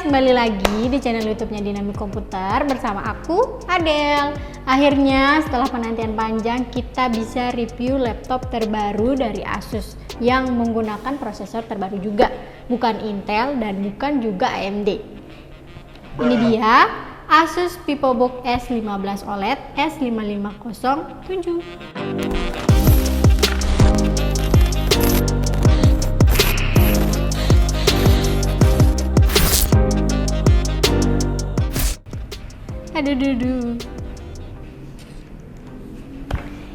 kembali lagi di channel YouTube-nya Dinamik Komputer bersama aku, Adel. Akhirnya setelah penantian panjang kita bisa review laptop terbaru dari Asus yang menggunakan prosesor terbaru juga, bukan Intel dan bukan juga AMD. Ini dia Asus VivoBook S15 OLED S5507. Aduh.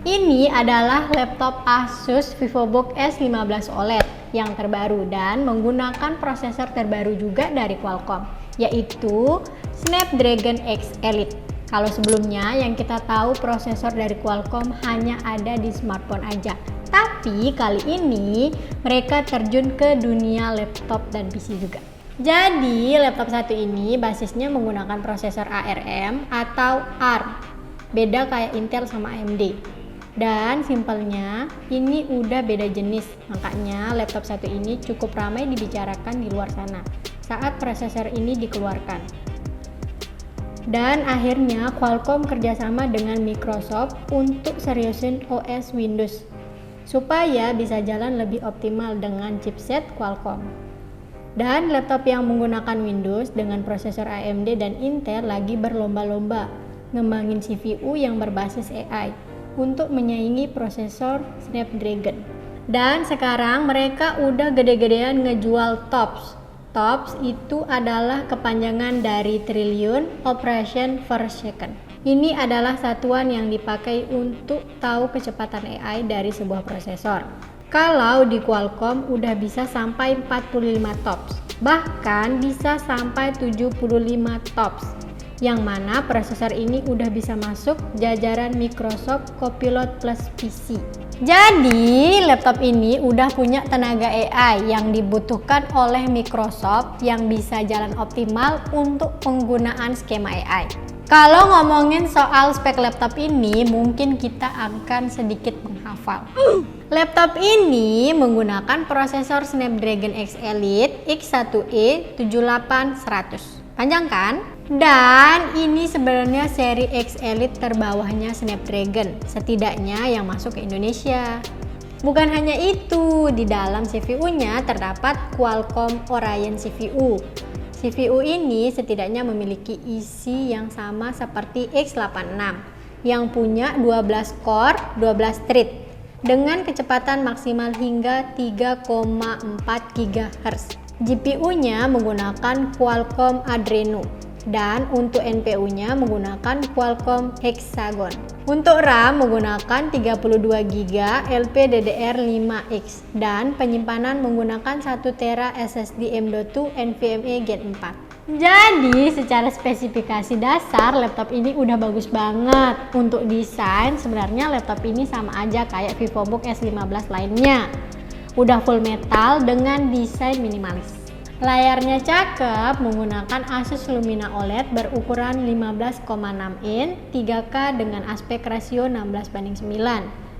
Ini adalah laptop Asus VivoBook S15 OLED yang terbaru dan menggunakan prosesor terbaru juga dari Qualcomm, yaitu Snapdragon X Elite. Kalau sebelumnya yang kita tahu prosesor dari Qualcomm hanya ada di smartphone aja, tapi kali ini mereka terjun ke dunia laptop dan PC juga. Jadi laptop satu ini basisnya menggunakan prosesor ARM atau ARM, beda kayak Intel sama AMD. Dan simpelnya ini udah beda jenis, makanya laptop satu ini cukup ramai dibicarakan di luar sana saat prosesor ini dikeluarkan. Dan akhirnya Qualcomm kerjasama dengan Microsoft untuk seriusin OS Windows supaya bisa jalan lebih optimal dengan chipset Qualcomm. Dan laptop yang menggunakan Windows dengan prosesor AMD dan Intel lagi berlomba-lomba ngembangin CPU yang berbasis AI untuk menyaingi prosesor Snapdragon. Dan sekarang mereka udah gede-gedean ngejual TOPS. TOPS itu adalah kepanjangan dari Trillion Operation per Second. Ini adalah satuan yang dipakai untuk tahu kecepatan AI dari sebuah prosesor. Kalau di Qualcomm udah bisa sampai 45 TOPS, bahkan bisa sampai 75 TOPS, yang mana prosesor ini udah bisa masuk jajaran Microsoft Copilot plus PC. Jadi laptop ini udah punya tenaga AI yang dibutuhkan oleh Microsoft yang bisa jalan optimal untuk penggunaan skema AI. Kalau ngomongin soal spek laptop ini, mungkin kita akan sedikit menghafal. Laptop ini menggunakan prosesor Snapdragon X Elite X1E 7800. Panjang kan? Dan ini sebenarnya seri X Elite terbawahnya Snapdragon, setidaknya yang masuk ke Indonesia. Bukan hanya itu, di dalam CPU-nya terdapat Qualcomm Oryon CPU. CPU ini setidaknya memiliki isi yang sama seperti X86 yang punya 12 core, 12 thread dengan kecepatan maksimal hingga 3,4 GHz. GPU-nya menggunakan Qualcomm Adreno dan untuk NPU-nya menggunakan Qualcomm Hexagon. Untuk RAM menggunakan 32 GB LPDDR5X dan penyimpanan menggunakan 1 TB SSD M.2 NVMe Gen 4. Jadi secara spesifikasi dasar laptop ini udah bagus banget. Untuk desain sebenarnya laptop ini sama aja kayak VivoBook S15 lainnya. Udah full metal dengan desain minimalis. Layarnya cakep menggunakan Asus Lumina OLED berukuran 15,6 in 3K dengan aspek rasio 16:9.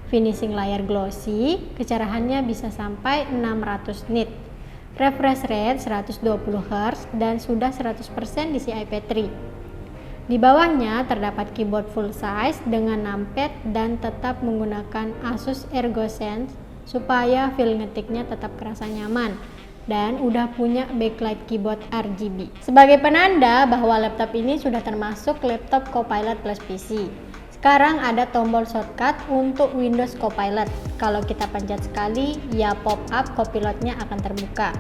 Finishing layar glossy, kecerahannya bisa sampai 600 nit. Refresh rate 120 Hz dan sudah 100% DCI IP3. Di bawahnya terdapat keyboard full size dengan numpad dan tetap menggunakan Asus ErgoSense supaya feel ngetiknya tetap kerasa nyaman. Dan udah punya backlight keyboard RGB sebagai penanda bahwa laptop ini sudah termasuk laptop Copilot plus PC. Sekarang ada tombol shortcut untuk Windows Copilot. Kalau kita pencet sekali, ya pop-up Copilotnya akan terbuka.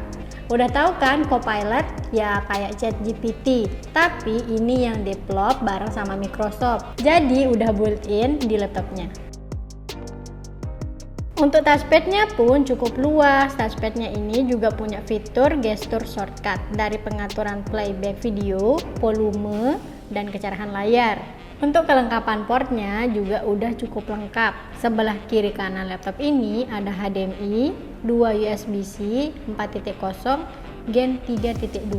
Udah tahu kan Copilot? Ya kayak ChatGPT, tapi ini yang develop bareng sama Microsoft. Jadi udah built-in di laptopnya. Untuk touchpadnya pun cukup luas. Touchpadnya ini juga punya fitur gesture shortcut dari pengaturan playback video, volume, dan kecerahan layar. Untuk kelengkapan portnya juga udah cukup lengkap. Sebelah kiri kanan laptop ini ada HDMI, 2 USB-C 4.0 Gen 3.2,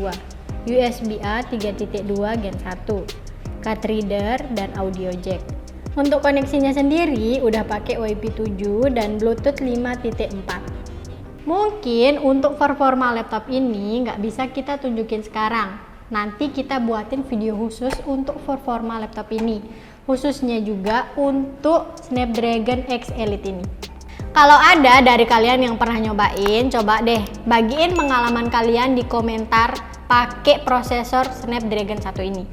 USB-A 3.2 Gen 1, card reader, dan audio jack. Untuk koneksinya sendiri udah pakai WiFi 7 dan Bluetooth 5.4. Mungkin untuk performa laptop ini nggak bisa kita tunjukin sekarang, nanti kita buatin video khusus untuk performa laptop ini, khususnya juga untuk Snapdragon X Elite ini. Kalau ada dari kalian yang pernah nyobain, coba deh bagiin pengalaman kalian di komentar pakai prosesor Snapdragon 1 ini.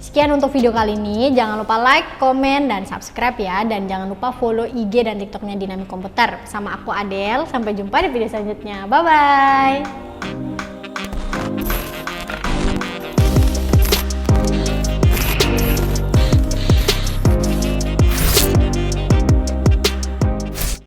Sekian untuk video kali ini, jangan lupa like, komen, dan subscribe ya. Dan jangan lupa follow IG dan TikToknya Dinamik Komputer. Sama aku Adel, sampai jumpa di video selanjutnya. Bye-bye!